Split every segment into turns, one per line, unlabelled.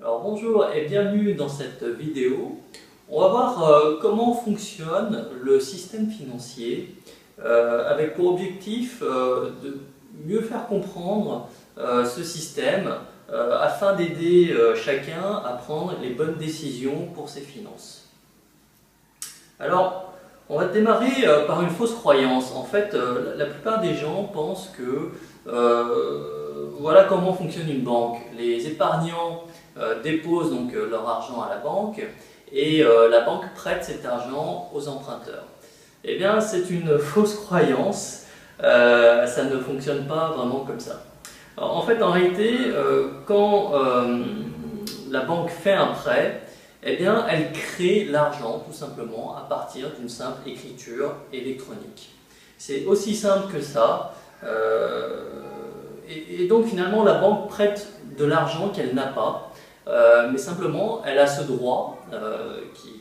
Alors bonjour et bienvenue dans cette vidéo. On va voir comment fonctionne le système financier avec pour objectif de mieux faire comprendre ce système afin d'aider chacun à prendre les bonnes décisions pour ses finances. Alors, on va démarrer par une fausse croyance. En fait, la plupart des gens pensent que voilà comment fonctionne une banque. Les épargnants déposent donc leur argent à la banque et la banque prête cet argent aux emprunteurs. Eh bien, c'est une fausse croyance. Ça ne fonctionne pas vraiment comme ça. Alors, en fait, en réalité, quand la banque fait un prêt, eh bien, elle crée l'argent tout simplement à partir d'une simple écriture électronique. C'est aussi simple que ça. Et donc finalement, la banque prête de l'argent qu'elle n'a pas, mais simplement, elle a ce droit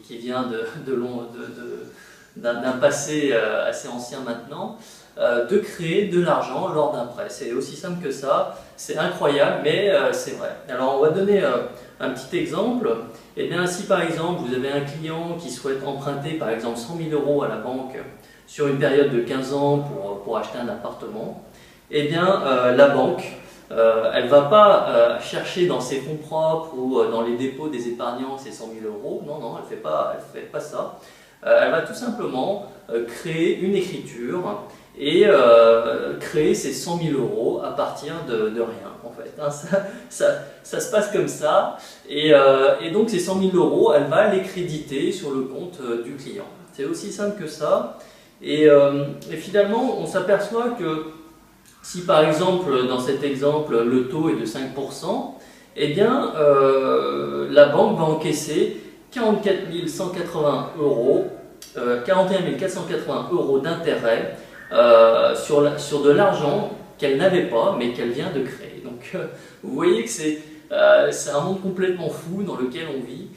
qui vient d'un passé assez ancien maintenant, de créer de l'argent lors d'un prêt. C'est aussi simple que ça, c'est incroyable, mais c'est vrai. Alors on va donner un petit exemple. Eh bien, si par exemple vous avez un client qui souhaite emprunter par exemple 100 000 € à la banque sur une période de 15 ans pour acheter un appartement, eh bien la banque, elle ne va pas chercher dans ses fonds propres ou dans les dépôts des épargnants ces 100 000 €. Non, non, elle ne fait pas ça. Elle va tout simplement créer une écriture et créer ces 100 000 € à partir de rien, en fait. Hein, ça se passe comme ça, et donc ces 100 000 €, elle va les créditer sur le compte du client. C'est aussi simple que ça, et finalement, on s'aperçoit que si par exemple, dans cet exemple, le taux est de 5%, eh bien, la banque va encaisser 44 180 €, 41 480 € d'intérêt sur de l'argent qu'elle n'avait pas, mais qu'elle vient de créer. Donc, vous voyez que c'est un monde complètement fou dans lequel on vit,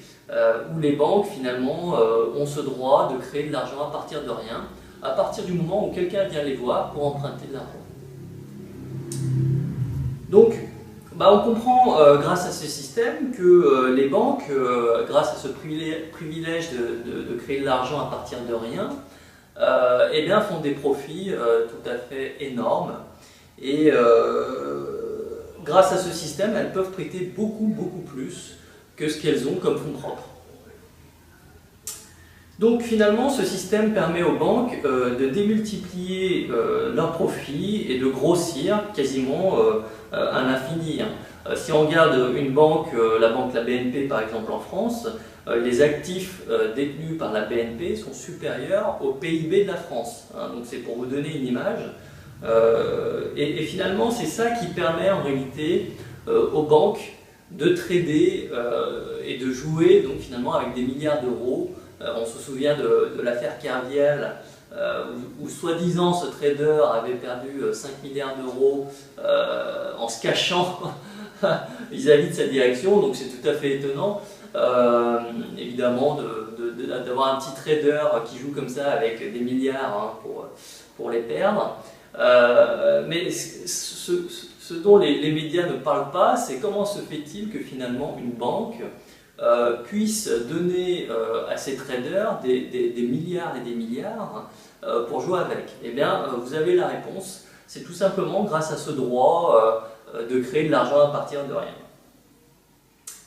où les banques, finalement, ont ce droit de créer de l'argent à partir de rien, à partir du moment où quelqu'un vient les voir pour emprunter de l'argent. Donc, on comprend grâce à ce système que les banques, grâce à ce privilège de créer de l'argent à partir de rien, eh bien, font des profits tout à fait énormes. Et grâce à ce système, elles peuvent prêter beaucoup plus que ce qu'elles ont comme fonds propres. Donc finalement, ce système permet aux banques de démultiplier leurs profits et de grossir quasiment à l'infini. Si on regarde une banque, la BNP par exemple en France, les actifs détenus par la BNP sont supérieurs au PIB de la France. Donc c'est pour vous donner une image. Et finalement, c'est ça qui permet en réalité aux banques de trader et de jouer donc finalement avec des milliards d'euros. On se souvient de l'affaire Kerviel, où soi-disant ce trader avait perdu 5 milliards d'euros en se cachant vis-à-vis de sa direction, donc c'est tout à fait étonnant évidemment d'avoir un petit trader qui joue comme ça avec des milliards pour les perdre. Mais ce dont les médias ne parlent pas, c'est comment se fait-il que finalement une banque puisse donner à ces traders des milliards et des milliards pour jouer avec. Eh bien, vous avez la réponse, c'est tout simplement grâce à ce droit de créer de l'argent à partir de rien.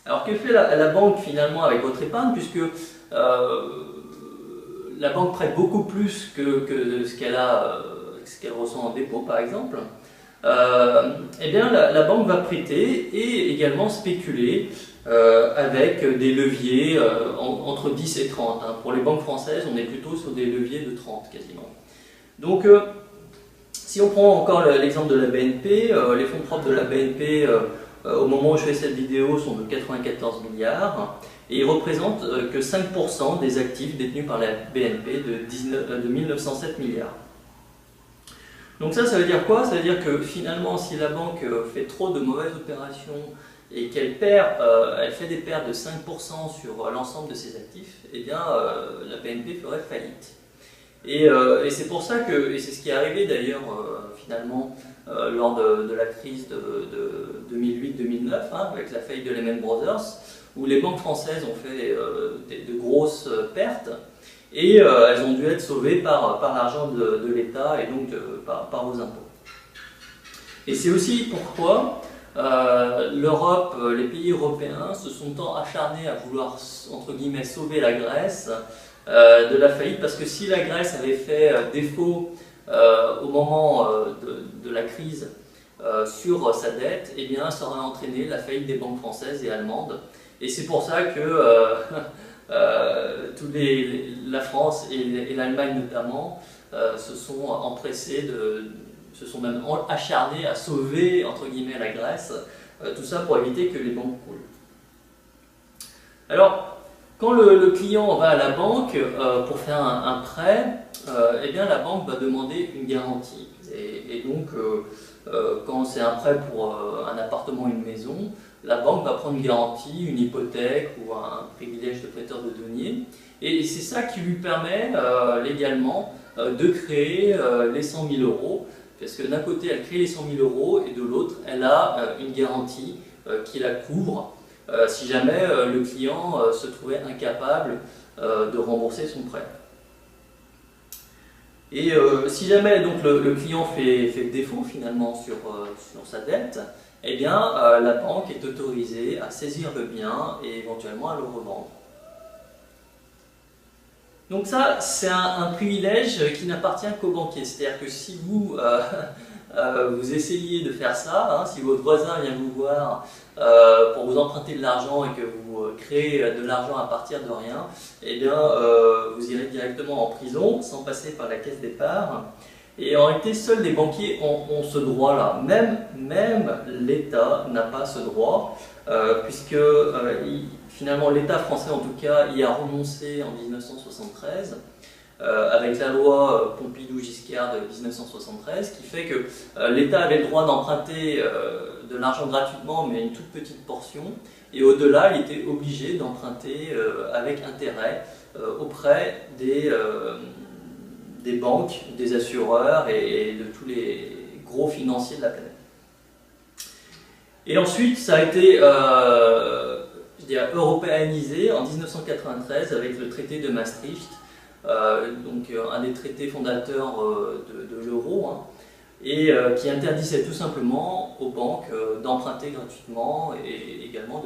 Alors, que fait la banque finalement avec votre épargne, puisque la banque prête beaucoup plus que ce qu'elle reçoit en dépôt, par exemple. Eh bien, la banque va prêter et également spéculer avec des leviers entre 10 et 30. Pour les banques françaises, on est plutôt sur des leviers de 30 quasiment. Donc, si on prend encore l'exemple de la BNP, les fonds propres de la BNP, au moment où je fais cette vidéo, sont de 94 milliards et ils représentent que 5% des actifs détenus par la BNP de 1907 milliards. Donc ça veut dire quoi? Ça veut dire que finalement, si la banque fait trop de mauvaises opérations et qu'elle elle fait des pertes de 5% sur l'ensemble de ses actifs, eh bien la BNP ferait faillite. Et c'est pour ça que, et c'est ce qui est arrivé d'ailleurs finalement lors de la crise de 2008-2009, hein, avec la faillite de Lehman Brothers, où les banques françaises ont fait de grosses pertes, et elles ont dû être sauvées par l'argent de l'État et donc par vos impôts. Et c'est aussi pourquoi l'Europe, les pays européens se sont tant acharnés à vouloir, entre guillemets, sauver la Grèce de la faillite, parce que si la Grèce avait fait défaut au moment de la crise sur sa dette, eh bien, ça aurait entraîné la faillite des banques françaises et allemandes. Et c'est pour ça que la France et l'Allemagne notamment se sont empressés se sont même acharnés à sauver, entre guillemets, la Grèce, tout ça pour éviter que les banques coulent. Alors, quand le client va à la banque pour faire un prêt, eh bien, la banque va demander une garantie. Et donc, quand c'est un prêt pour un appartement ou une maison, la banque va prendre une garantie, une hypothèque ou un privilège de prêteur de deniers. Et c'est ça qui lui permet légalement de créer les 100 000 euros. Parce que d'un côté, elle crée les 100 000 euros et de l'autre, elle a une garantie qui la couvre si jamais le client se trouvait incapable de rembourser son prêt. Et si jamais donc, le client fait défaut finalement sur sa dette, eh bien la banque est autorisée à saisir le bien et éventuellement à le revendre. Donc ça, c'est un privilège qui n'appartient qu'aux banquiers. C'est-à-dire que si vous, vous essayez de faire ça, hein, si votre voisin vient vous voir pour vous emprunter de l'argent et que vous créez de l'argent à partir de rien, eh bien, vous irez directement en prison sans passer par la caisse d'épargne. Et en réalité, seuls les banquiers ont ce droit-là. Même l'État n'a pas ce droit, puisque finalement l'État français, en tout cas, y a renoncé en 1973, avec la loi Pompidou-Giscard de 1973, qui fait que l'État avait le droit d'emprunter de l'argent gratuitement, mais une toute petite portion, et au-delà, il était obligé d'emprunter avec intérêt auprès des banques, des assureurs et de tous les gros financiers de la planète. Et ensuite, ça a été européanisé en 1993 avec le traité de Maastricht, donc un des traités fondateurs de l'euro, hein, et qui interdisait tout simplement aux banques d'emprunter gratuitement et également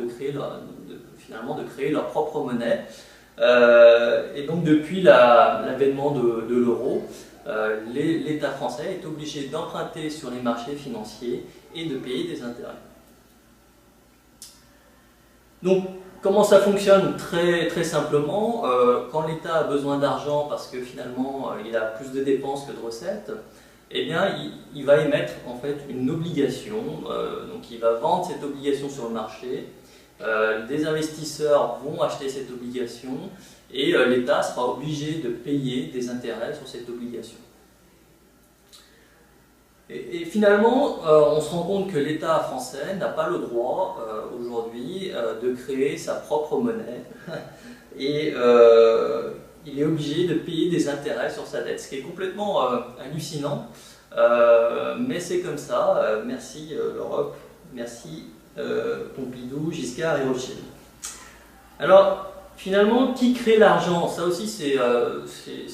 finalement de créer leur propre monnaie. Et donc depuis l'avènement de l'euro, l'État français est obligé d'emprunter sur les marchés financiers et de payer des intérêts. Donc comment ça fonctionne? Très simplement, quand l'État a besoin d'argent parce que finalement il a plus de dépenses que de recettes, eh bien il va émettre en fait une obligation, donc il va vendre cette obligation sur le marché. Des investisseurs vont acheter cette obligation et l'État sera obligé de payer des intérêts sur cette obligation. Et finalement, on se rend compte que l'État français n'a pas le droit aujourd'hui de créer sa propre monnaie et il est obligé de payer des intérêts sur sa dette, ce qui est complètement hallucinant, mais c'est comme ça. Merci l'Europe, merci Pompidou, Giscard et Rothschild. Alors, finalement, qui crée l'argent? Ça aussi, c'est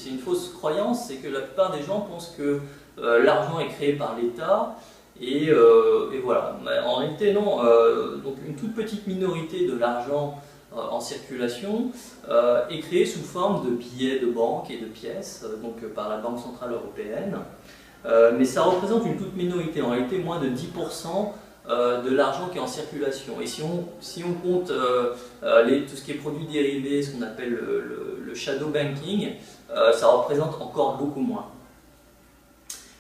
une fausse croyance, c'est que la plupart des gens pensent que l'argent est créé par l'État, et voilà. Mais en réalité, non. Donc, une toute petite minorité de l'argent en circulation est créée sous forme de billets de banque et de pièces, donc par la Banque Centrale Européenne. Mais ça représente une toute minorité, en réalité moins de 10% de l'argent qui est en circulation. Et si on compte tout ce qui est produits dérivés, ce qu'on appelle le shadow banking, ça représente encore beaucoup moins.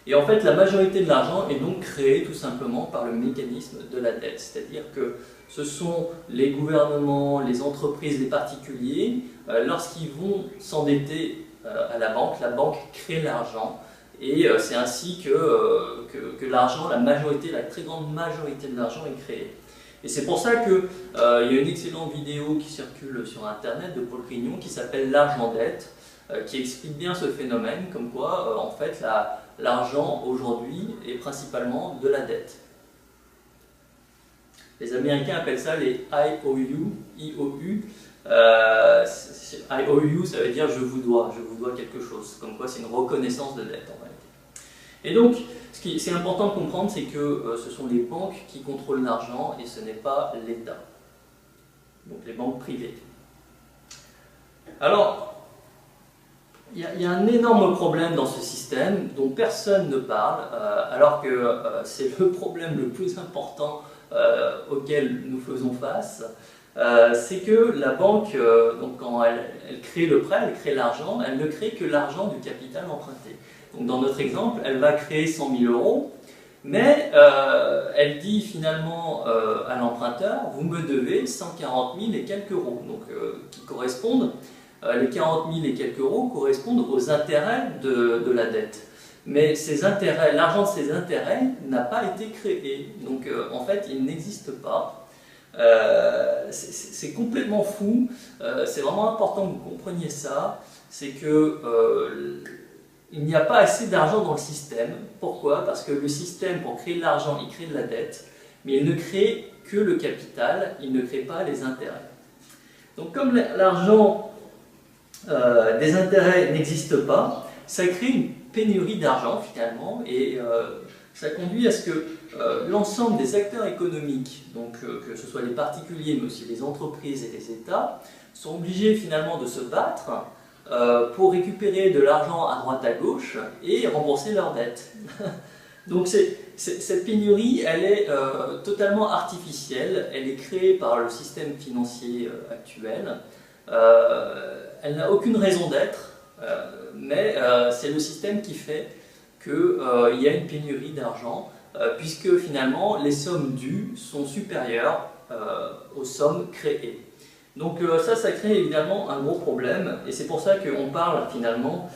Et en fait, la majorité de l'argent est donc créée tout simplement par le mécanisme de la dette. C'est-à-dire que ce sont les gouvernements, les entreprises, les particuliers, lorsqu'ils vont s'endetter à la banque crée l'argent. Et c'est ainsi que l'argent, la très grande majorité de l'argent est créée. Et c'est pour ça qu'il y a une excellente vidéo qui circule sur Internet de Paul Crignon qui s'appelle « L'argent dette », qui explique bien ce phénomène, comme quoi, en fait, l'argent aujourd'hui est principalement de la dette. Les Américains appellent ça les IOU. IOU, IOU, ça veut dire je vous dois quelque chose, comme quoi c'est une reconnaissance de dette en réalité. Et donc, ce qui est important de comprendre, c'est que ce sont les banques qui contrôlent l'argent et ce n'est pas l'État. Donc les banques privées. Alors, il y a un énorme problème dans ce système dont personne ne parle, alors que c'est le problème le plus important auquel nous faisons face. C'est que la banque, donc quand elle crée le prêt, elle crée l'argent, elle ne crée que l'argent du capital emprunté. Donc dans notre exemple, elle va créer 100 000 euros, mais elle dit finalement à l'emprunteur, vous me devez 140 000 et quelques euros, donc qui correspondent, les 40 000 et quelques euros correspondent aux intérêts de la dette. Mais ces intérêts, l'argent de ces intérêts n'a pas été créé, donc en fait il n'existe pas. C'est complètement fou, c'est vraiment important que vous compreniez ça, c'est que il n'y a pas assez d'argent dans le système. Pourquoi? Parce que le système, pour créer de l'argent, il crée de la dette, mais il ne crée que le capital, il ne crée pas les intérêts. Donc comme l'argent des intérêts n'existe pas, ça crée une pénurie d'argent finalement, et ça conduit à ce que l'ensemble des acteurs économiques, donc que ce soit les particuliers mais aussi les entreprises et les États, sont obligés finalement de se battre pour récupérer de l'argent à droite à gauche et rembourser leurs dettes. Donc cette pénurie, elle est totalement artificielle, elle est créée par le système financier actuel, elle n'a aucune raison d'être, mais c'est le système qui fait qu'il y a une pénurie d'argent, puisque finalement les sommes dues sont supérieures aux sommes créées. Donc ça crée évidemment un gros problème, et c'est pour ça qu'on parle finalement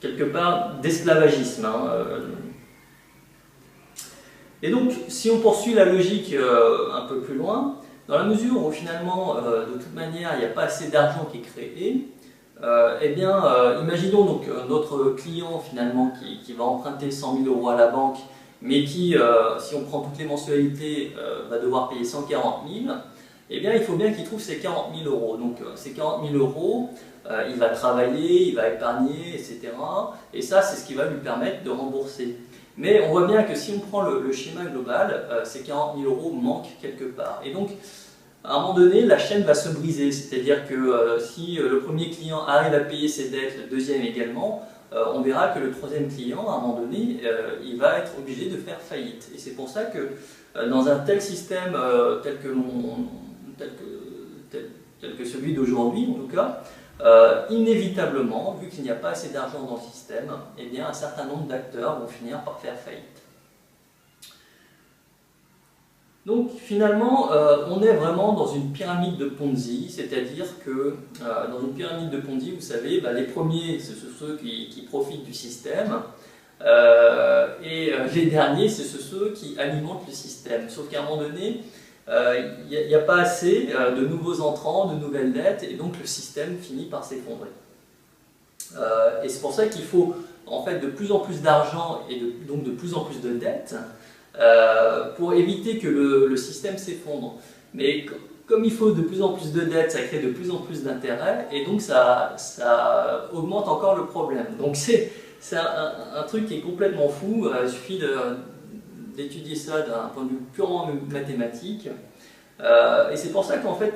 quelque part d'esclavagisme. Et donc si on poursuit la logique un peu plus loin, dans la mesure où finalement de toute manière il n'y a pas assez d'argent qui est créé, eh bien, imaginons donc notre client finalement qui va emprunter 100 000 euros à la banque, mais qui, si on prend toutes les mensualités, va devoir payer 140 000, eh bien, il faut bien qu'il trouve ces 40 000 euros. Donc, ces 40 000 euros, il va travailler, il va épargner, etc. Et ça, c'est ce qui va lui permettre de rembourser. Mais on voit bien que si on prend le schéma global, ces 40 000 euros manquent quelque part. Et donc, à un moment donné, la chaîne va se briser, c'est-à-dire que si le premier client arrive à payer ses dettes, le deuxième également, on verra que le troisième client, à un moment donné, il va être obligé de faire faillite. Et c'est pour ça que dans un tel système tel que celui d'aujourd'hui, en tout cas, inévitablement, vu qu'il n'y a pas assez d'argent dans le système, eh bien, un certain nombre d'acteurs vont finir par faire faillite. Donc finalement, on est vraiment dans une pyramide de Ponzi, c'est-à-dire que dans une pyramide de Ponzi, vous savez, les premiers, ce sont ceux qui profitent du système, et les derniers, ce sont ceux qui alimentent le système. Sauf qu'à un moment donné, il n'y a pas assez de nouveaux entrants, de nouvelles dettes, et donc le système finit par s'effondrer. Et c'est pour ça qu'il faut en fait de plus en plus d'argent et donc de plus en plus de dettes, pour éviter que le système s'effondre. Mais comme il faut de plus en plus de dettes, ça crée de plus en plus d'intérêts, et donc ça augmente encore le problème. Donc c'est un truc qui est complètement fou, il suffit d'étudier ça d'un point de vue purement mathématique, et c'est pour ça qu'en fait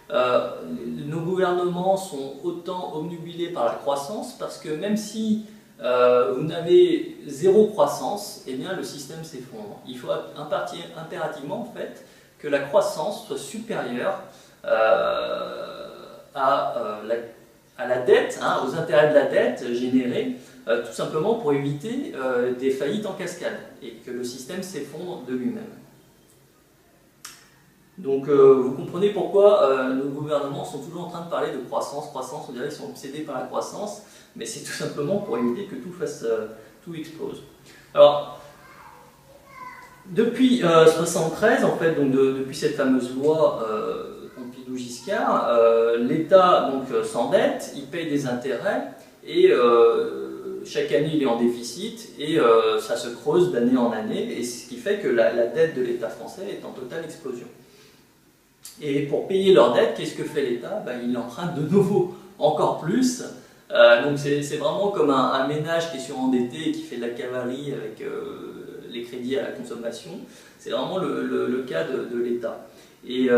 nos gouvernements sont autant obnubilés par la croissance, parce que même si vous n'avez zéro croissance, eh bien le système s'effondre. Il faut impérativement en fait que la croissance soit supérieure à la dette, aux intérêts de la dette générés, tout simplement pour éviter des faillites en cascade et que le système s'effondre de lui-même. Donc vous comprenez pourquoi nos gouvernements sont toujours en train de parler de croissance, on dirait qu'ils sont obsédés par la croissance, mais c'est tout simplement pour éviter que tout explose. Alors, depuis 1973, en fait, donc depuis cette fameuse loi Pompidou-Giscard, l'État s'endette, il paye des intérêts, et chaque année il est en déficit et ça se creuse d'année en année, et ce qui fait que la dette de l'État français est en totale explosion. Et pour payer leur dette, qu'est-ce que fait l'État? Ben, il emprunte de nouveau encore plus. Donc c'est vraiment comme un ménage qui est surendetté et qui fait de la cavalerie avec les crédits à la consommation. C'est vraiment le cas de l'État. Et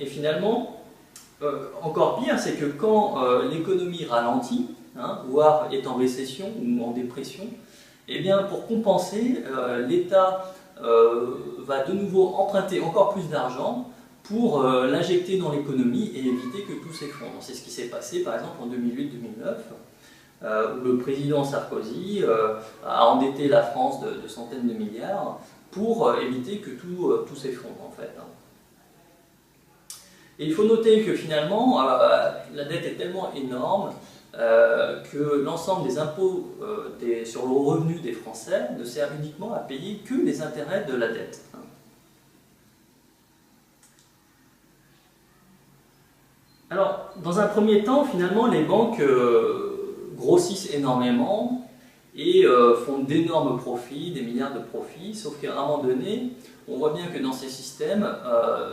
finalement, encore pire, c'est que quand l'économie ralentit, hein, voire est en récession ou en dépression, eh bien pour compenser, l'État va de nouveau emprunter encore plus d'argent pour l'injecter dans l'économie et éviter que tout s'effondre. C'est ce qui s'est passé par exemple en 2008-2009, où le président Sarkozy a endetté la France de centaines de milliards pour éviter que tout s'effondre en fait. Et il faut noter que finalement, la dette est tellement énorme que l'ensemble des impôts sur le revenu des Français ne servent uniquement à payer que les intérêts de la dette. Alors, dans un premier temps, finalement, les banques grossissent énormément et font d'énormes profits, des milliards de profits, sauf qu'à un moment donné, on voit bien que dans ces systèmes, à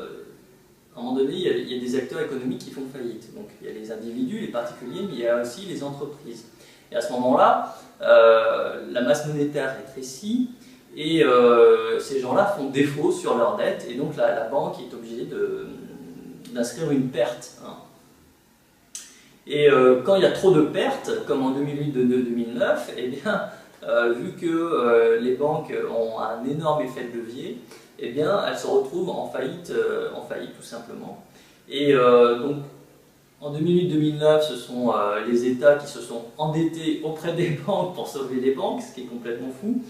un moment donné, il y a des acteurs économiques qui font faillite. Donc il y a les individus, les particuliers, mais il y a aussi les entreprises. Et à ce moment-là, la masse monétaire rétrécit et ces gens-là font défaut sur leur dette, et donc la banque est obligée d'inscrire une perte. Hein. Et quand il y a trop de pertes, comme en 2008-2009, eh bien, vu que les banques ont un énorme effet de levier, eh bien, elles se retrouvent en faillite tout simplement. Et donc, en 2008-2009, ce sont les États qui se sont endettés auprès des banques pour sauver les banques, ce qui est complètement fou.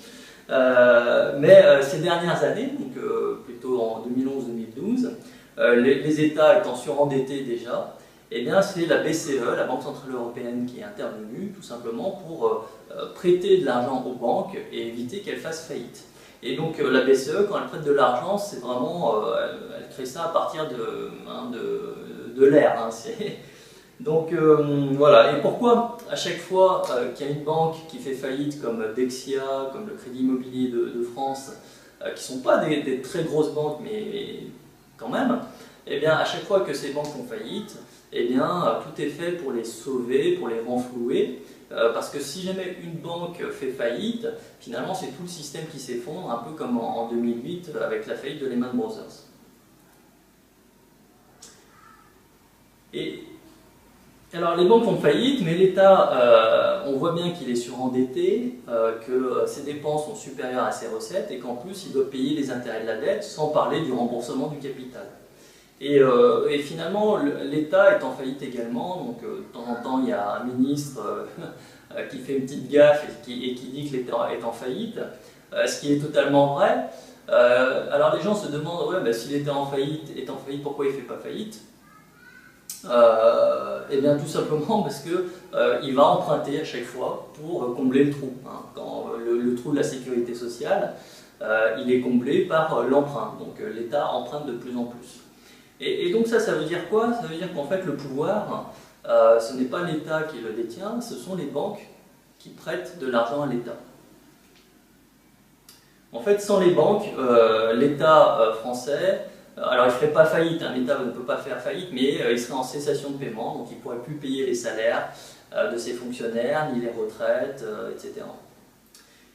Mais ces dernières années, donc plutôt en 2011-2012, les États étant surendettés déjà, eh bien c'est la BCE, la Banque Centrale Européenne, qui est intervenue tout simplement pour prêter de l'argent aux banques et éviter qu'elles fassent faillite. Et donc la BCE, quand elle prête de l'argent, c'est vraiment, elle crée ça à partir de l'air. Hein, donc voilà, et pourquoi à chaque fois qu'il y a une banque qui fait faillite comme Dexia, comme le Crédit Immobilier de France, qui ne sont pas des très grosses banques, mais quand même, eh bien à chaque fois que ces banques font faillite, eh bien tout est fait pour les sauver, pour les renflouer, parce que si jamais une banque fait faillite, finalement c'est tout le système qui s'effondre, un peu comme en 2008 avec la faillite de Lehman Brothers. Et alors les banques font faillite, mais l'État, on voit bien qu'il est surendetté, que ses dépenses sont supérieures à ses recettes, et qu'en plus il doit payer les intérêts de la dette, sans parler du remboursement du capital. Et finalement, l'État est en faillite également, donc de temps en temps il y a un ministre qui fait une petite gaffe et qui dit que l'État est en faillite, ce qui est totalement vrai. Alors les gens se demandent, ouais, bah, si l'État est en faillite, pourquoi il ne fait pas faillite? Eh bien tout simplement parce qu'il va emprunter à chaque fois pour combler le trou. Hein. Quand le trou de la sécurité sociale, il est comblé par l'emprunt, donc l'État emprunte de plus en plus. Et donc ça veut dire quoi? Ça veut dire qu'en fait le pouvoir, ce n'est pas l'État qui le détient, ce sont les banques qui prêtent de l'argent à l'État. En fait, sans les banques, l'État français, alors il ne ferait pas faillite, hein, l'État ne peut pas faire faillite, mais il serait en cessation de paiement, donc il ne pourrait plus payer les salaires de ses fonctionnaires, ni les retraites, etc.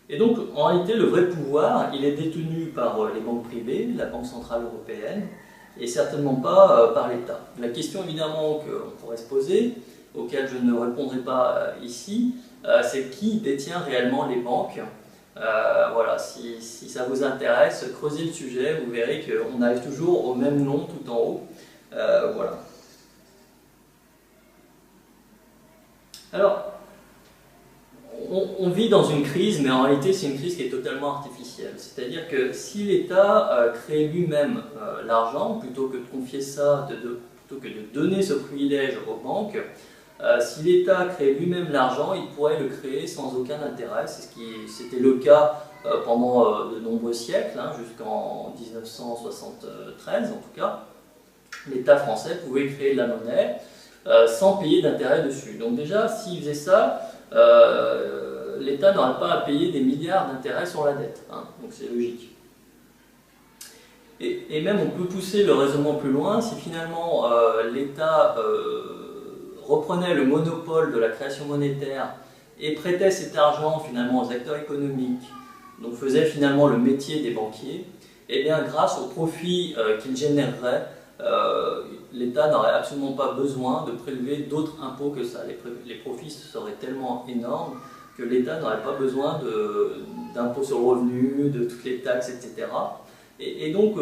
Et donc en réalité le vrai pouvoir, il est détenu par les banques privées, la Banque Centrale Européenne, et certainement pas par l'État. La question évidemment qu'on pourrait se poser, auquel je ne répondrai pas ici, c'est qui détient réellement les banques. Voilà, si ça vous intéresse, creusez le sujet, vous verrez qu'on arrive toujours au même nom tout en haut. Voilà. Alors, on vit dans une crise, mais en réalité c'est une crise qui est totalement artificielle. C'est-à-dire que si l'État crée lui-même l'argent, plutôt que de confier ça, plutôt que de donner ce privilège aux banques, si l'État crée lui-même l'argent, il pourrait le créer sans aucun intérêt. C'était le cas pendant de nombreux siècles, hein, jusqu'en 1973 en tout cas. L'État français pouvait créer de la monnaie sans payer d'intérêt dessus. Donc déjà, s'il faisait ça, l'État n'aurait pas à payer des milliards d'intérêts sur la dette, hein, donc c'est logique. Et même on peut pousser le raisonnement plus loin, si finalement l'État reprenait le monopole de la création monétaire et prêtait cet argent finalement aux acteurs économiques, donc faisait finalement le métier des banquiers, et bien grâce aux profits qu'il générerait, l'État n'aurait absolument pas besoin de prélever d'autres impôts que ça. Les profits seraient tellement énormes que l'État n'aurait pas besoin d'impôts sur le revenu, de toutes les taxes, etc. Et donc,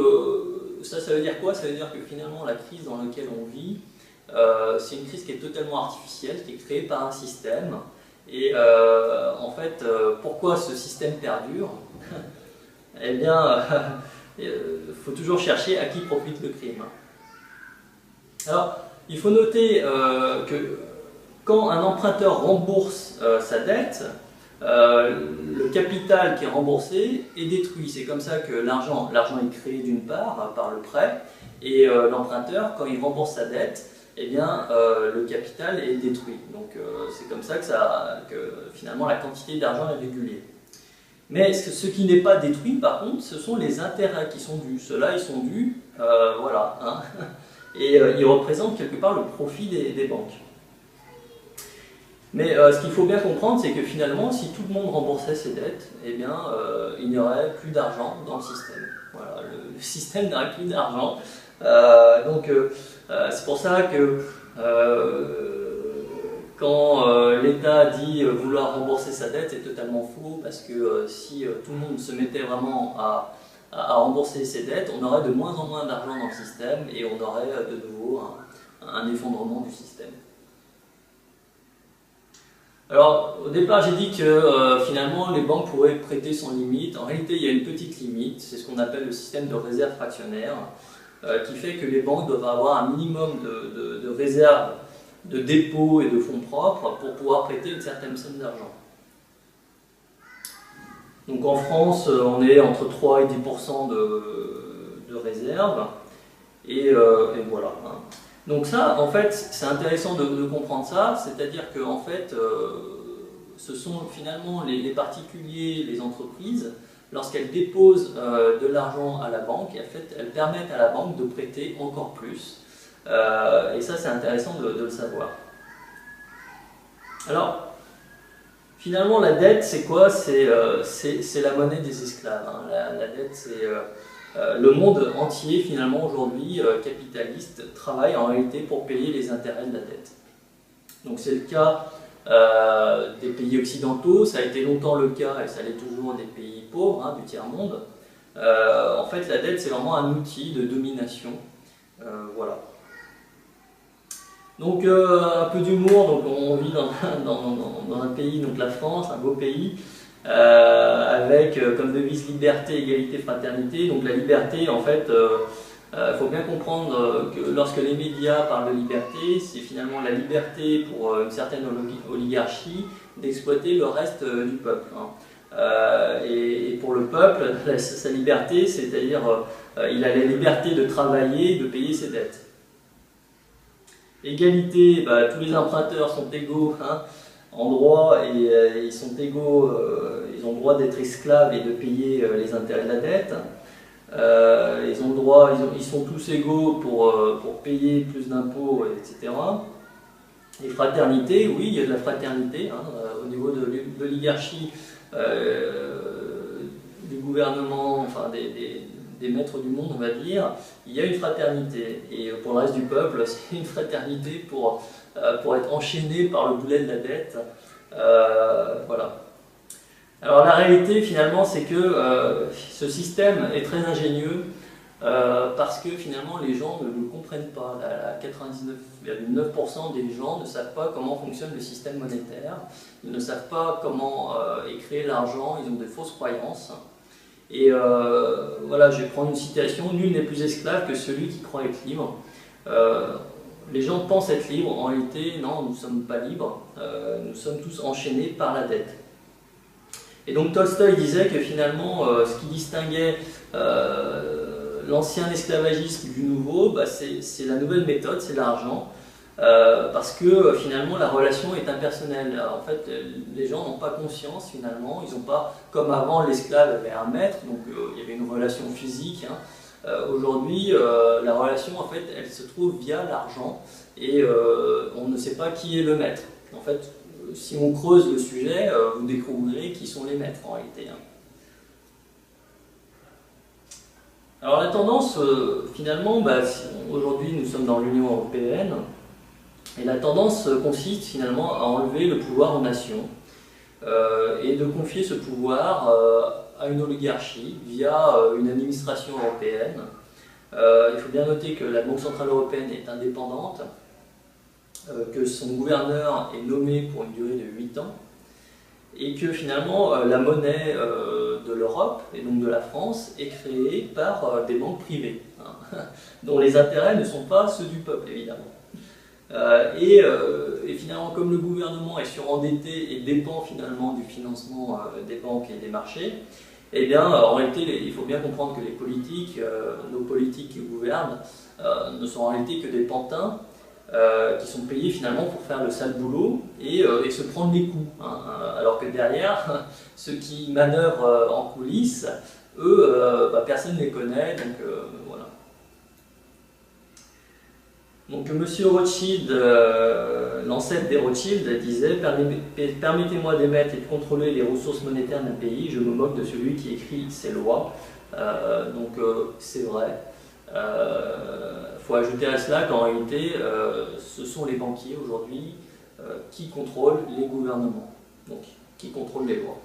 ça veut dire quoi? Ça veut dire que finalement, la crise dans laquelle on vit, c'est une crise qui est totalement artificielle, qui est créée par un système. Et en fait, pourquoi ce système perdure? Eh bien, il faut toujours chercher à qui profite le crime. Alors, il faut noter que quand un emprunteur rembourse sa dette, le capital qui est remboursé est détruit. C'est comme ça que l'argent est créé d'une part par le prêt, et l'emprunteur, quand il rembourse sa dette, eh bien, le capital est détruit. Donc c'est comme ça que finalement la quantité d'argent est régulée. Mais ce qui n'est pas détruit, par contre, ce sont les intérêts qui sont dus. Ceux-là, ils sont dus, voilà. Hein. Et ils représentent quelque part le profit des banques. Mais ce qu'il faut bien comprendre, c'est que finalement, si tout le monde remboursait ses dettes, eh bien, il n'y aurait plus d'argent dans le système. Voilà, le système n'aurait plus d'argent. Donc, c'est pour ça que quand l'État dit vouloir rembourser sa dette, c'est totalement faux, parce que si tout le monde se mettait vraiment à rembourser ses dettes, on aurait de moins en moins d'argent dans le système et on aurait de nouveau un effondrement du système. Alors, au départ, j'ai dit que finalement, les banques pourraient prêter sans limite. En réalité, il y a une petite limite, c'est ce qu'on appelle le système de réserve fractionnaire, qui fait que les banques doivent avoir un minimum de réserve, de dépôt et de fonds propres pour pouvoir prêter une certaine somme d'argent. Donc en France, on est entre 3 et 10% de réserve, et voilà. Hein. Donc ça, en fait, c'est intéressant de comprendre ça, c'est-à-dire que en fait, ce sont finalement les particuliers, les entreprises, lorsqu'elles déposent de l'argent à la banque, elles permettent à la banque de prêter encore plus. Et ça, c'est intéressant de le savoir. Alors, finalement, la dette, c'est quoi? C'est la monnaie des esclaves. Hein. La dette, c'est... le monde entier, finalement, aujourd'hui, capitaliste, travaille en réalité pour payer les intérêts de la dette. Donc c'est le cas des pays occidentaux, ça a été longtemps le cas, et ça l'est toujours, des pays pauvres, hein, du tiers-monde. En fait, la dette, c'est vraiment un outil de domination. Voilà. Donc un peu d'humour, donc on vit dans un pays, donc la France, un beau pays, avec comme devise liberté, égalité, fraternité. Donc la liberté, en fait, faut bien comprendre que lorsque les médias parlent de liberté, c'est finalement la liberté pour une certaine oligarchie d'exploiter le reste du peuple. Hein. Et pour le peuple, sa liberté, c'est-à-dire il a la liberté de travailler, de payer ses dettes. Égalité, tous les emprunteurs sont égaux, hein, en droit, et ils sont égaux, ils ont le droit d'être esclaves et de payer les intérêts de la dette. Ils ont le droit, ils sont tous égaux pour payer plus d'impôts, etc. Et fraternité, oui, il y a de la fraternité, hein, au niveau de l'oligarchie, du gouvernement, enfin des maîtres du monde, on va dire, il y a une fraternité. Et pour le reste du peuple, c'est une fraternité pour être enchaîné par le boulet de la dette. Voilà. Alors la réalité, finalement, c'est que ce système est très ingénieux parce que finalement les gens ne le comprennent pas. 99,9% des gens ne savent pas comment fonctionne le système monétaire. Ils ne savent pas comment est créé l'argent, ils ont des fausses croyances. Et voilà, je vais prendre une citation: nul n'est plus esclave que celui qui croit être libre. Les gens pensent être libres, en réalité, non, nous ne sommes pas libres, nous sommes tous enchaînés par la dette. Et donc Tolstoï disait que finalement, ce qui distinguait l'ancien esclavagisme du nouveau, c'est la nouvelle méthode, c'est l'argent. parce que finalement la relation est impersonnelle. En fait, les gens n'ont pas conscience finalement, ils n'ont pas, comme avant l'esclave avait un maître, donc il y avait une relation physique. Hein. Aujourd'hui, la relation en fait, elle se trouve via l'argent et on ne sait pas qui est le maître. En fait, si on creuse le sujet, vous découvrirez qui sont les maîtres en réalité. Hein. Alors la tendance, finalement, aujourd'hui nous sommes dans l'Union européenne, et la tendance consiste finalement à enlever le pouvoir aux nations et de confier ce pouvoir à une oligarchie via une administration européenne. Il faut bien noter que la Banque Centrale Européenne est indépendante, que son gouverneur est nommé pour une durée de 8 ans, et que finalement la monnaie de l'Europe, et donc de la France, est créée par des banques privées, hein, dont les intérêts ne sont pas ceux du peuple, évidemment. Et finalement, comme le gouvernement est surendetté et dépend finalement du financement des banques et des marchés, eh bien, en réalité, il faut bien comprendre que les politiques, nos politiques qui gouvernent, ne sont en réalité que des pantins qui sont payés finalement pour faire le sale boulot et se prendre les coups. Hein, alors que derrière, ceux qui manœuvrent en coulisses, eux, personne ne les connaît, donc voilà. Donc Monsieur Rothschild, l'ancêtre des Rothschild, disait « Permettez-moi d'émettre et de contrôler les ressources monétaires d'un pays, je me moque de celui qui écrit ses lois. » Donc c'est vrai. Il faut ajouter à cela qu'en réalité, ce sont les banquiers aujourd'hui qui contrôlent les gouvernements, donc qui contrôlent les lois.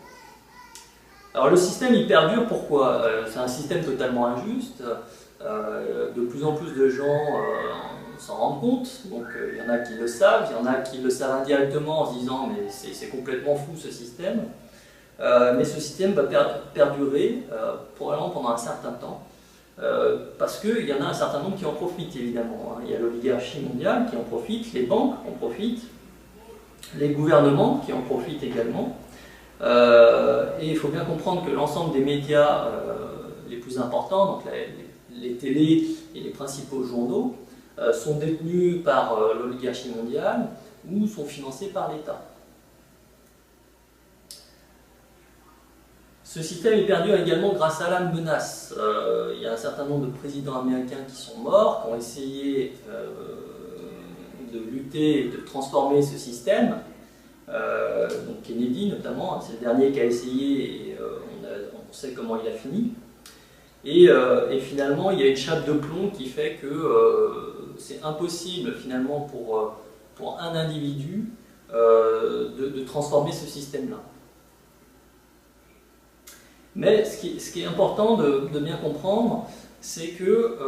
Alors le système il perdure, pourquoi? C'est un système totalement injuste, de plus en plus de gens s'en rendent compte, donc il y en a qui le savent, il y en a qui le savent indirectement en se disant mais c'est complètement fou ce système, mais ce système va perdurer probablement pendant un certain temps, parce qu'il y en a un certain nombre qui en profitent évidemment. Hein. Il y a l'oligarchie mondiale qui en profite, les banques en profitent, les gouvernements qui en profitent également, et il faut bien comprendre que l'ensemble des médias les plus importants, donc les télés et les principaux journaux, sont détenus par l'oligarchie mondiale ou sont financés par l'État. Ce système est perdure également grâce à la menace. Il y a un certain nombre de présidents américains qui sont morts, qui ont essayé de lutter et de transformer ce système. Donc Kennedy notamment, c'est le dernier qui a essayé et on sait comment il a fini. Et finalement, il y a une chape de plomb qui fait que c'est impossible finalement pour un individu de transformer ce système-là. Mais ce qui est important de bien comprendre, c'est que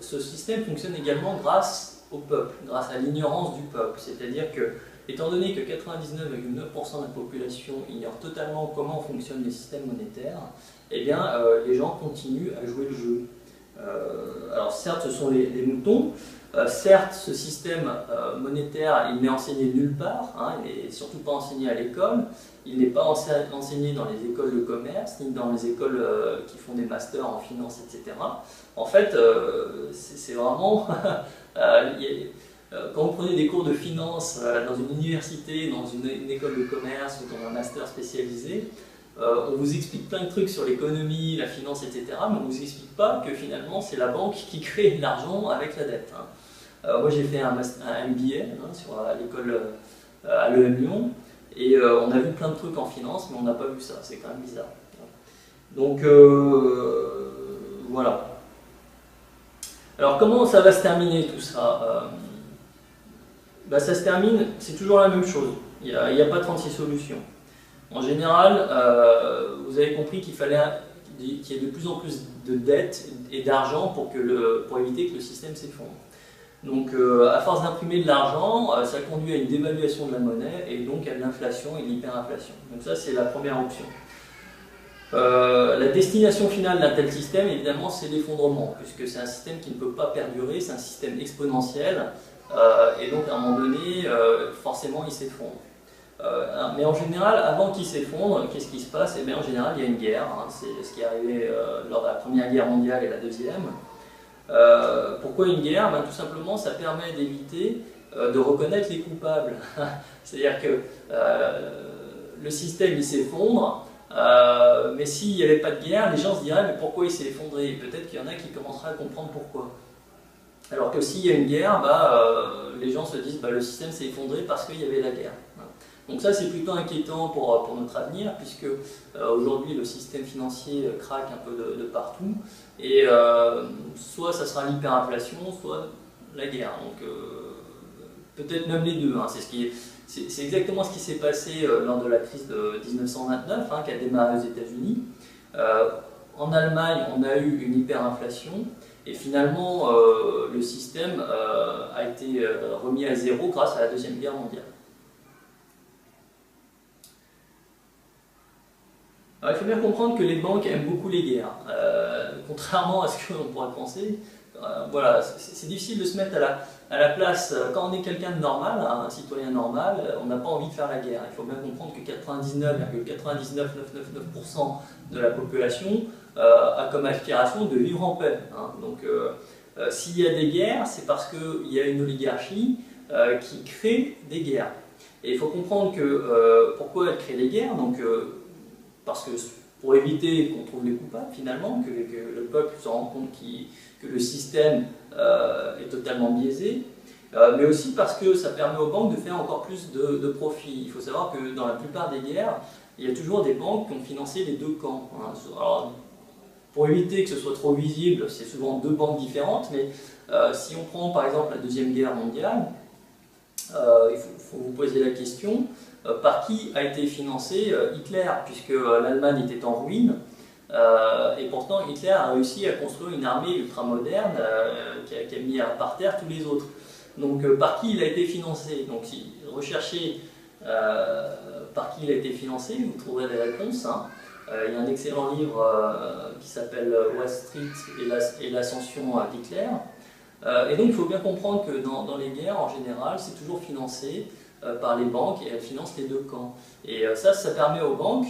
ce système fonctionne également grâce au peuple, grâce à l'ignorance du peuple. C'est-à-dire que, étant donné que 99,9% de la population ignore totalement comment fonctionnent les systèmes monétaires, eh bien, les gens continuent à jouer le jeu. Alors certes, ce sont les moutons, certes, ce système monétaire, il n'est enseigné nulle part, hein, il n'est surtout pas enseigné à l'école, il n'est pas enseigné dans les écoles de commerce, ni dans les écoles qui font des masters en finance, etc. En fait, c'est vraiment... quand vous prenez des cours de finance dans une université, dans une école de commerce ou dans un master spécialisé, on vous explique plein de trucs sur l'économie, la finance, etc. Mais on ne vous explique pas que finalement c'est la banque qui crée l'argent avec la dette. Hein. Moi j'ai fait un MBA hein, sur l'école à l'EM Lyon et on a vu plein de trucs en finance mais on n'a pas vu ça, c'est quand même bizarre. Donc voilà. Alors comment ça va se terminer tout ça? Ça se termine, c'est toujours la même chose, il n'y a pas 36 solutions. En général, vous avez compris qu'il fallait qu'il y ait de plus en plus de dettes et d'argent pour éviter que le système s'effondre. Donc, à force d'imprimer de l'argent, ça conduit à une dévaluation de la monnaie et donc à l'inflation et l'hyperinflation. Donc ça, c'est la première option. La destination finale d'un tel système, évidemment, c'est l'effondrement, puisque c'est un système qui ne peut pas perdurer, c'est un système exponentiel, et donc à un moment donné, forcément, il s'effondre. Mais en général, avant qu'il s'effondre, qu'est-ce qui se passe? Eh bien, en général, il y a une guerre. Hein, c'est ce qui est arrivé lors de la Première Guerre mondiale et la Deuxième. Pourquoi une guerre? Tout simplement, ça permet d'éviter de reconnaître les coupables. C'est-à-dire que le système il s'effondre, mais s'il n'y avait pas de guerre, les gens se diraient mais pourquoi il s'est effondré? Peut-être qu'il y en a qui commenceraient à comprendre pourquoi. Alors que s'il y a une guerre, les gens se disent le système s'est effondré parce qu'il y avait la guerre. Donc ça c'est plutôt inquiétant pour notre avenir, puisque aujourd'hui le système financier craque un peu de partout, et soit ça sera l'hyperinflation, soit la guerre. Donc peut-être même les deux. C'est exactement ce qui s'est passé lors de la crise de 1929, qui a démarré aux États-Unis. En Allemagne, on a eu une hyperinflation, et finalement le système a été remis à zéro grâce à la Deuxième Guerre mondiale. Alors, il faut bien comprendre que les banques aiment beaucoup les guerres, contrairement à ce qu'on pourrait penser. Voilà, c'est difficile de se mettre à la place, quand on est quelqu'un de normal, un citoyen normal, on n'a pas envie de faire la guerre. Il faut bien comprendre que 99,99999% de la population a comme aspiration de vivre en paix. Donc s'il y a des guerres, c'est parce qu'il y a une oligarchie qui crée des guerres. Et il faut comprendre que pourquoi elle crée des guerres, parce que pour éviter qu'on trouve les coupables finalement, que le peuple se rende compte que le système est totalement biaisé, mais aussi parce que ça permet aux banques de faire encore plus de profit. Il faut savoir que dans la plupart des guerres, il y a toujours des banques qui ont financé les deux camps. Alors, pour éviter que ce soit trop visible, c'est souvent deux banques différentes, mais si on prend par exemple la Deuxième Guerre mondiale, il faut vous poser la question, par qui a été financé Hitler, puisque l'Allemagne était en ruine, et pourtant Hitler a réussi à construire une armée ultramoderne qui a mis par terre tous les autres. Donc par qui il a été financé? Donc si vous recherchez par qui il a été financé, vous trouverez des réponses. Il y a un excellent livre qui s'appelle Wall Street et l'ascension d'Hitler. Et donc il faut bien comprendre que dans les guerres, en général, c'est toujours financé par les banques, et elles financent les deux camps. Et ça permet aux banques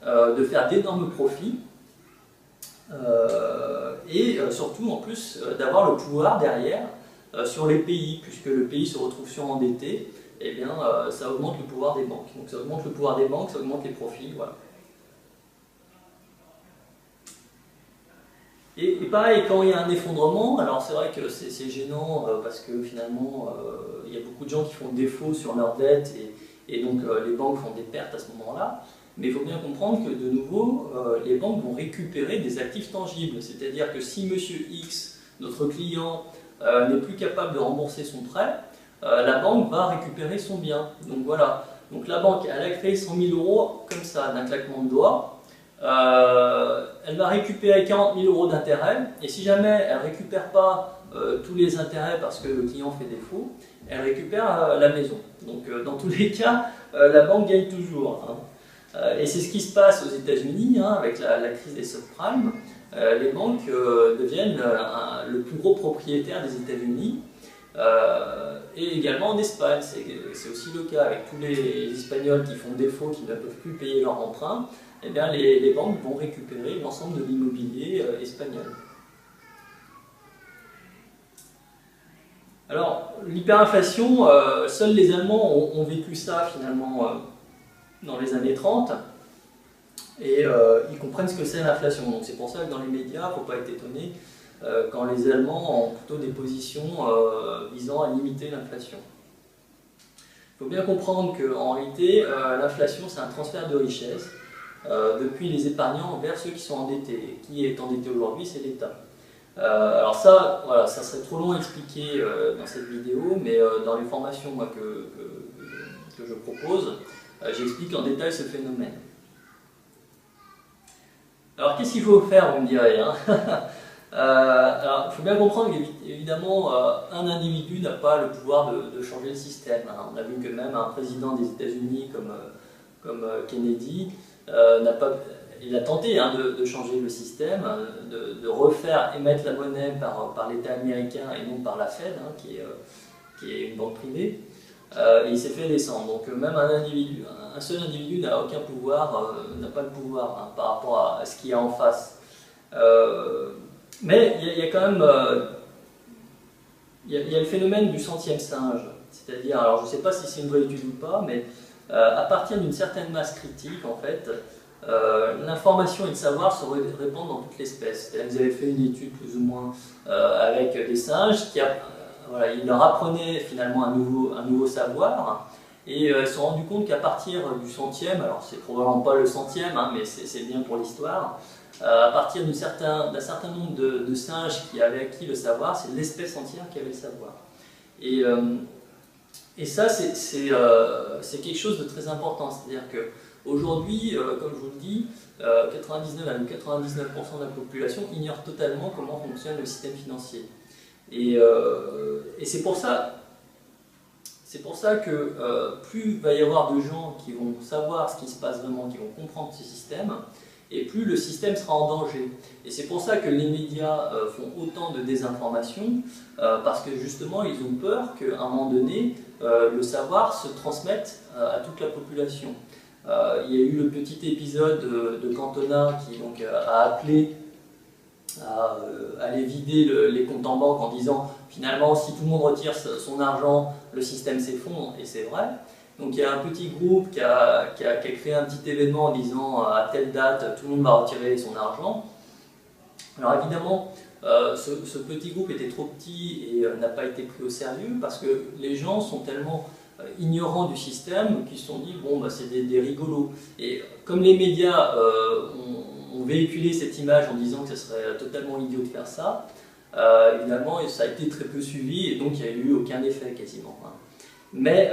de faire d'énormes profits, et surtout en plus d'avoir le pouvoir derrière sur les pays, puisque le pays se retrouve surendetté, et bien ça augmente le pouvoir des banques. Donc ça augmente le pouvoir des banques, ça augmente les profits, voilà. Et pareil, quand il y a un effondrement, alors c'est vrai que c'est gênant parce que finalement il y a beaucoup de gens qui font défaut sur leurs dettes, et donc les banques font des pertes à ce moment-là. Mais il faut bien comprendre que de nouveau, les banques vont récupérer des actifs tangibles. C'est-à-dire que si Monsieur X, notre client, n'est plus capable de rembourser son prêt, la banque va récupérer son bien. Donc voilà. Donc la banque, elle a créé 100 000 euros comme ça, d'un claquement de doigts. Elle va récupérer 40 000 euros d'intérêt, et si jamais elle ne récupère pas tous les intérêts parce que le client fait défaut, elle récupère la maison. Donc dans tous les cas, la banque gagne toujours. Et c'est ce qui se passe aux États-Unis avec la crise des subprimes. Les banques deviennent le plus gros propriétaire des États-Unis, et également en Espagne. C'est aussi le cas avec tous les Espagnols qui font défaut, qui ne peuvent plus payer leur emprunt. Eh bien, les banques vont récupérer l'ensemble de l'immobilier espagnol. Alors, l'hyperinflation, seuls les Allemands ont vécu ça finalement dans les années 30, et ils comprennent ce que c'est l'inflation. Donc c'est pour ça que dans les médias, il ne faut pas être étonné quand les Allemands ont plutôt des positions visant à limiter l'inflation. Il faut bien comprendre qu'en réalité, l'inflation c'est un transfert de richesse depuis les épargnants vers ceux qui sont endettés. Et qui est endetté aujourd'hui, c'est l'État. Alors ça, voilà, ça serait trop long à expliquer dans cette vidéo, mais dans les formations que je propose, j'explique en détail ce phénomène. Alors qu'est-ce qu'il faut faire, vous me direz alors, il faut bien comprendre qu'évidemment, un individu n'a pas le pouvoir de changer le système. On a vu que même un président des États-Unis comme Kennedy, il a tenté de changer le système, de refaire émettre la monnaie par l'État américain et non par la Fed, qui est une banque privée. Et il s'est fait descendre. Donc même un seul individu n'a aucun pouvoir, n'a pas le pouvoir par rapport à ce qu'il y a en face. Mais il y a quand même il y a le phénomène du centième singe. C'est-à-dire, alors je ne sais pas si c'est une vraie étude ou pas, mais à partir d'une certaine masse critique, en fait, l'information et le savoir se répandent dans toute l'espèce. Ils avaient fait une étude plus ou moins avec des singes qui voilà, ils leur apprenaient finalement un nouveau savoir, et ils se sont rendus compte qu'à partir du centième, alors c'est probablement pas le centième, hein, mais c'est bien pour l'histoire, à partir d'un certain nombre de singes qui avaient acquis le savoir, c'est l'espèce entière qui avait le savoir. Et ça, c'est quelque chose de très important, c'est-à-dire qu'aujourd'hui, comme je vous le dis, 99 à 99% de la population ignore totalement comment fonctionne le système financier. Et c'est pour ça que plus il va y avoir de gens qui vont savoir ce qui se passe vraiment, qui vont comprendre ce système, et plus le système sera en danger. Et c'est pour ça que les médias font autant de désinformation, parce que justement ils ont peur qu'à un moment donné, le savoir se transmette à toute la population. Il y a eu le petit épisode de Cantona qui donc, a appelé à aller vider les comptes en banque en disant finalement si tout le monde retire son argent, le système s'effondre, et c'est vrai. Donc il y a un petit groupe qui a créé un petit événement en disant à telle date tout le monde va retirer son argent. Alors évidemment ce petit groupe était trop petit et n'a pas été pris au sérieux parce que les gens sont tellement ignorants du système qu'ils se sont dit bon bah, c'est des rigolos. Et comme les médias ont véhiculé cette image en disant que ce serait totalement idiot de faire ça, évidemment ça a été très peu suivi et donc il n'y a eu aucun effet quasiment. Mais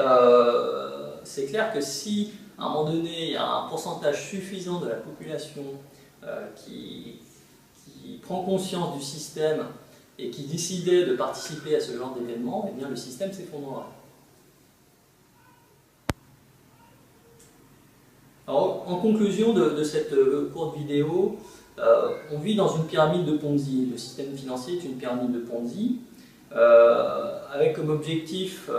c'est clair que si à un moment donné il y a un pourcentage suffisant de la population qui prend conscience du système et qui décidait de participer à ce genre d'événement, eh bien le système s'effondrera. Alors, en conclusion de cette courte vidéo, on vit dans une pyramide de Ponzi. Le système financier est une pyramide de Ponzi, avec comme objectif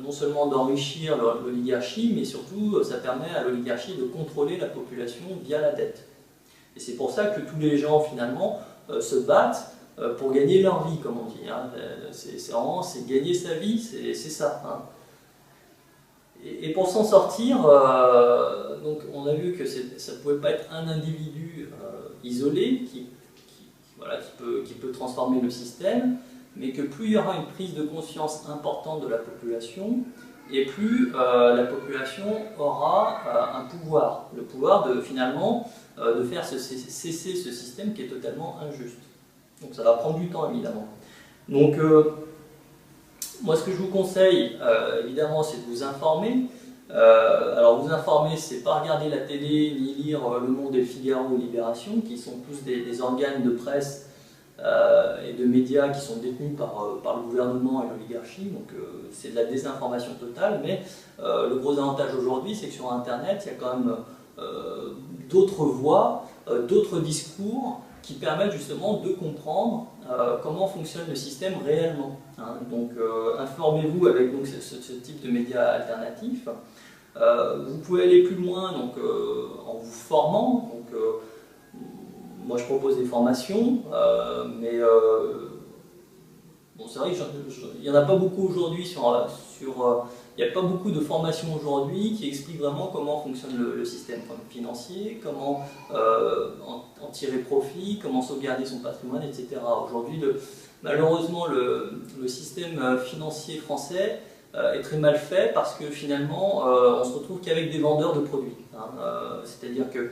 non seulement d'enrichir l'oligarchie, mais surtout ça permet à l'oligarchie de contrôler la population via la dette. Et c'est pour ça que tous les gens finalement se battent pour gagner leur vie, comme on dit. Hein. C'est gagner sa vie, c'est ça. Hein. Et pour s'en sortir, donc on a vu que ça ne pouvait pas être un individu isolé qui peut transformer le système, mais que plus il y aura une prise de conscience importante de la population, et plus la population aura un pouvoir, le pouvoir de finalement de faire cesser ce système qui est totalement injuste. Donc ça va prendre du temps évidemment. Donc moi ce que je vous conseille évidemment c'est de vous informer. Alors vous informer, c'est pas regarder la télé ni lire Le Monde et Le Figaro ou Libération, qui sont tous des organes de presse et de médias qui sont détenus par le gouvernement et l'oligarchie, donc c'est de la désinformation totale, mais le gros avantage aujourd'hui c'est que sur Internet il y a quand même d'autres voix, d'autres discours qui permettent justement de comprendre comment fonctionne le système réellement. Hein. Donc informez-vous avec donc, ce type de médias alternatifs. Vous pouvez aller plus loin donc, en vous formant. Donc, moi je propose des formations, mais bon, c'est vrai qu'il n'y en a pas beaucoup aujourd'hui il n'y a pas beaucoup de formations aujourd'hui qui expliquent vraiment comment fonctionne le système financier, comment en tirer profit, comment sauvegarder son patrimoine, etc. Aujourd'hui, malheureusement, le système financier français est très mal fait parce que finalement, on se retrouve qu'avec des vendeurs de produits. Hein. C'est-à-dire que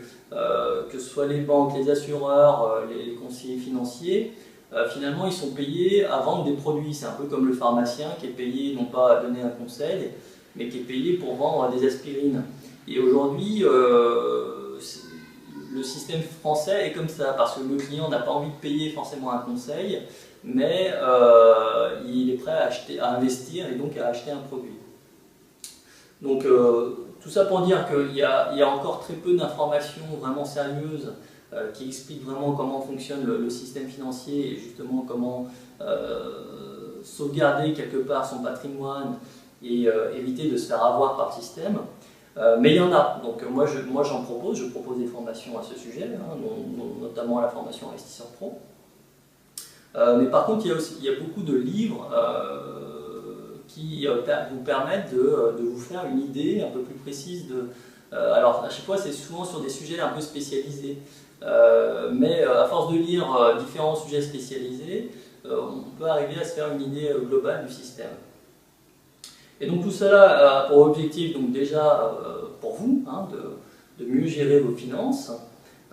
ce soit les banques, les assureurs, les conseillers financiers, finalement ils sont payés à vendre des produits. C'est un peu comme le pharmacien qui est payé non pas à donner un conseil, mais qui est payé pour vendre des aspirines. Et aujourd'hui, le système français est comme ça, parce que le client n'a pas envie de payer forcément un conseil, mais il est prêt à investir et donc à acheter un produit. Donc tout ça pour dire qu'il y a encore très peu d'informations vraiment sérieuses qui expliquent vraiment comment fonctionne le système financier et justement comment sauvegarder quelque part son patrimoine et éviter de se faire avoir par le système. Mais il y en a, donc moi j'en propose, je propose des formations à ce sujet, hein, notamment la formation Investisseur Pro. Mais par contre il y a beaucoup de livres qui vous permettent de vous faire une idée un peu plus précise de... alors à chaque fois c'est souvent sur des sujets un peu spécialisés, mais à force de lire différents sujets spécialisés, on peut arriver à se faire une idée globale du système. Et donc tout cela a pour objectif donc déjà pour vous hein, de mieux gérer vos finances,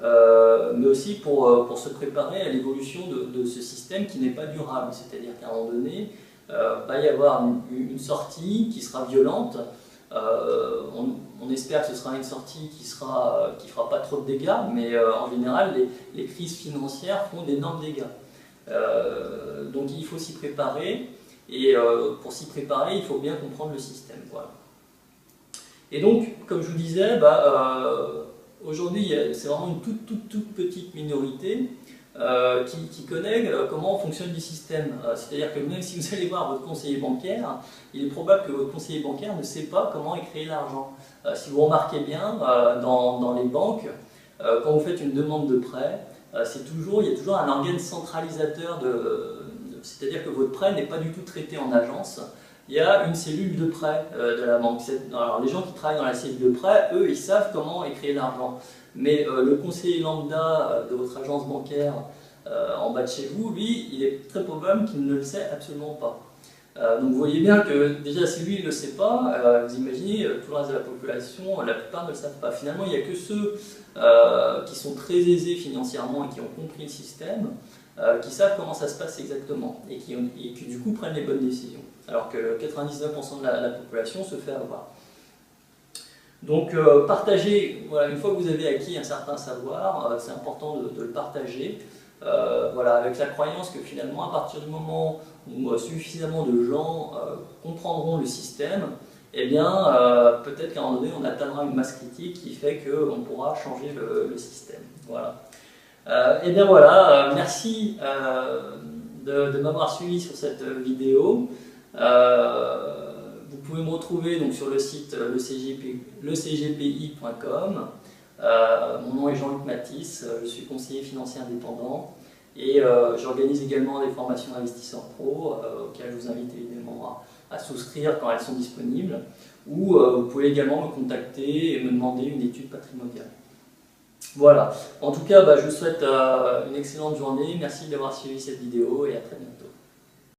mais aussi pour se préparer à l'évolution de ce système qui n'est pas durable. C'est-à-dire qu'à un moment donné, va y avoir une sortie qui sera violente. On espère que ce sera une sortie qui fera pas trop de dégâts, mais en général, les crises financières font d'énormes dégâts. Donc il faut s'y préparer, et pour s'y préparer, il faut bien comprendre le système. Voilà. Et donc, comme je vous disais, aujourd'hui, c'est vraiment une toute petite minorité qui connaît comment fonctionne le système. C'est-à-dire que même si vous allez voir votre conseiller bancaire, il est probable que votre conseiller bancaire ne sait pas comment est créé l'argent. Si vous remarquez bien, dans les banques, quand vous faites une demande de prêt, il y a toujours un organe centralisateur, c'est-à-dire que votre prêt n'est pas du tout traité en agence. Il y a une cellule de prêt de la banque. Alors les gens qui travaillent dans la cellule de prêt, eux, ils savent comment est créé l'argent. Mais le conseiller lambda de votre agence bancaire en bas de chez vous, lui, il est très probable qu'il ne le sait absolument pas. Donc vous voyez bien que déjà si lui ne le sait pas, vous imaginez tout le reste de la population, la plupart ne le savent pas. Finalement, il n'y a que ceux qui sont très aisés financièrement et qui ont compris le système, qui savent comment ça se passe exactement et qui du coup prennent les bonnes décisions. Alors que 99% de la population se fait avoir. Donc partagez, voilà, une fois que vous avez acquis un certain savoir, c'est important de le partager, voilà, avec la croyance que finalement à partir du moment où suffisamment de gens comprendront le système, eh bien peut-être qu'à un moment donné on atteindra une masse critique qui fait qu'on pourra changer le système. Voilà. Et bien voilà, merci de m'avoir suivi sur cette vidéo. Vous pouvez me retrouver donc sur le site lecgpi.com. Mon nom est Jean-Luc Matisse, je suis conseiller financier indépendant et j'organise également des formations investisseurs pro auxquelles je vous invite évidemment à souscrire quand elles sont disponibles, ou vous pouvez également me contacter et me demander une étude patrimoniale. Voilà, en tout cas je vous souhaite une excellente journée, merci d'avoir suivi cette vidéo et à très bientôt.